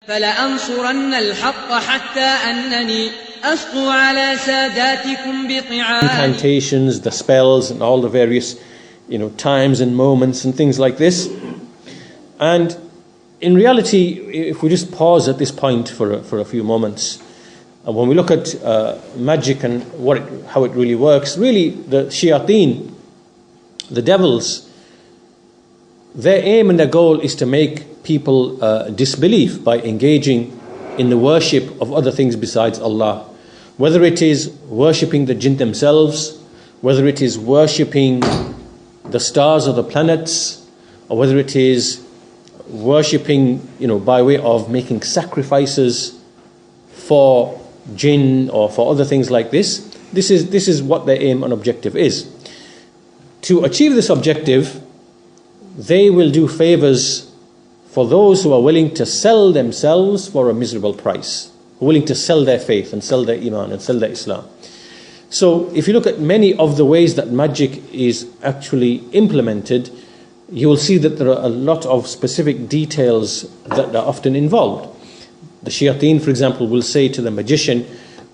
فلأنصرن الحق حتى أنني أسقو على ساداتكم بطعام. Incantations, the spells, and all the various, times and moments and things like this. And in reality, if we just pause at this point for a few moments, when we look at magic and how it really works, really the shayateen, the devils, their aim and their goal is to make people disbelieve by engaging in the worship of other things besides Allah. Whether it is worshipping the jinn themselves, whether it is worshipping the stars or the planets, or whether it is worshipping, by way of making sacrifices for jinn or for other things like this. This is what their aim and objective is. To achieve this objective, they will do favors for those who are willing to sell themselves for a miserable price, who are willing to sell their faith and sell their iman and sell their Islam. So if you look at many of the ways that magic is actually implemented, you will see that there are a lot of specific details that are often involved. The shayateen, for example, will say to the magician,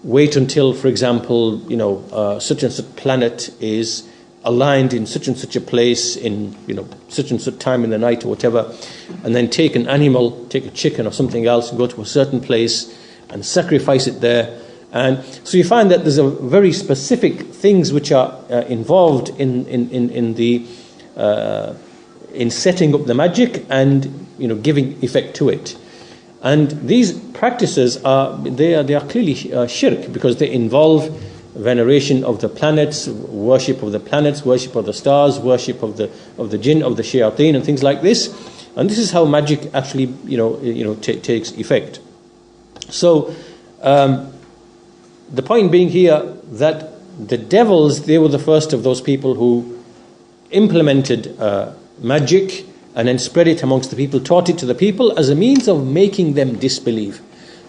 wait until, for example, such and such planet is aligned in such and such a place in such and such time in the night or whatever, and then take an animal, take a chicken or something else, and go to a certain place and sacrifice it there. And so you find that there's a very specific things which are involved in setting up the magic and giving effect to it. And these practices are clearly shirk, because they involve veneration of the planets, worship of the stars, worship of the jinn, of the shayateen, and things like this. And this is how magic actually takes effect. So the point being here that the devils, they were the first of those people who implemented magic and then spread it amongst the people, taught it to the people as a means of making them disbelieve,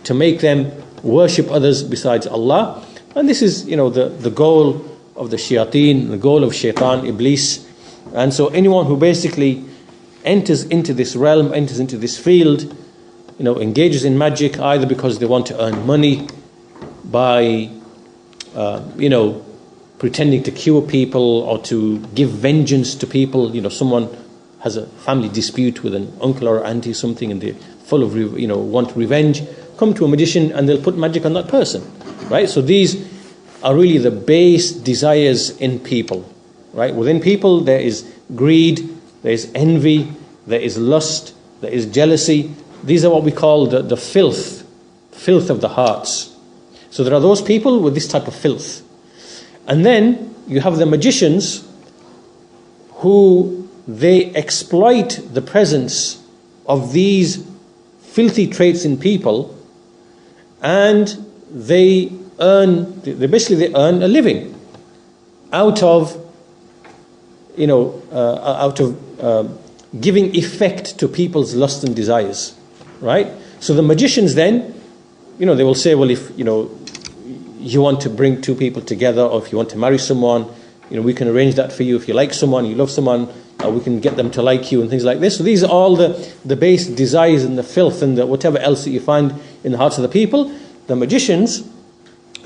to make them worship others besides Allah. And this is, the goal of the shayateen, the goal of shaitan, Iblis. And so anyone who basically enters into this realm, enters into this field, engages in magic either because they want to earn money by, pretending to cure people or to give vengeance to people. Someone has a family dispute with an uncle or auntie, something, and they're full of, want revenge. Come to a magician and they'll put magic on that person. Right? So these are really the base desires in people. Right? Within people there is greed, there is envy, there is lust, there is jealousy. These are what we call the filth of the hearts. So there are those people with this type of filth. And then you have the magicians who they exploit the presence of these filthy traits in people, and they earn a living out of giving effect to people's lust and desires, right? So the magicians then, they will say, well, if you want to bring two people together, or if you want to marry someone, we can arrange that for you. If you like someone, you love someone, we can get them to like you and things like this. So these are all the base desires and the filth and the whatever else that you find in the hearts of the people. The magicians,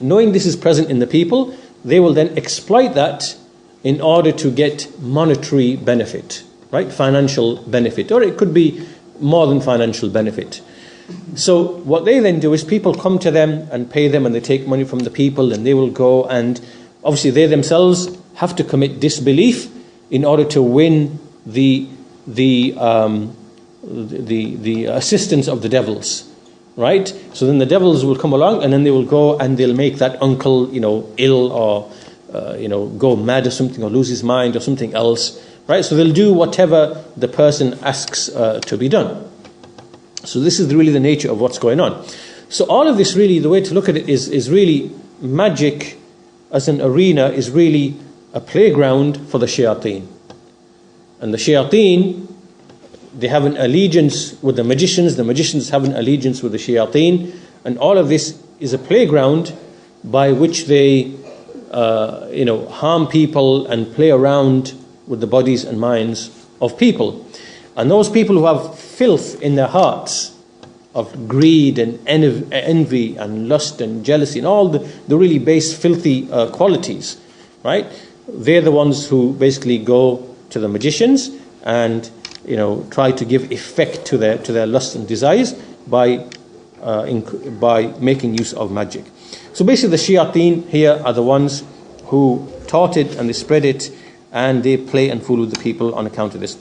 knowing this is present in the people, they will then exploit that in order to get monetary benefit, right? Financial benefit, or it could be more than financial benefit. So what they then do is people come to them and pay them, and they take money from the people, and they will go, and obviously they themselves have to commit disbelief in order to win the assistance of the devils, right? So then the devils will come along, and then they will go and they'll make that uncle, ill, or go mad or something, or lose his mind or something else, right? So they'll do whatever the person asks to be done. So this is really the nature of what's going on. So all of this, really, the way to look at it is really magic as an arena is really a playground for the shayateen. And the shayateen, they have an allegiance with the magicians have an allegiance with the shayateen, and all of this is a playground by which they harm people and play around with the bodies and minds of people. And those people who have filth in their hearts, of greed and envy and lust and jealousy and all the really base filthy qualities, right? They're the ones who basically go to the magicians and try to give effect to their lusts and desires by making use of magic. So basically the shayateen here are the ones who taught it and they spread it, and they play and fool with the people on account of this.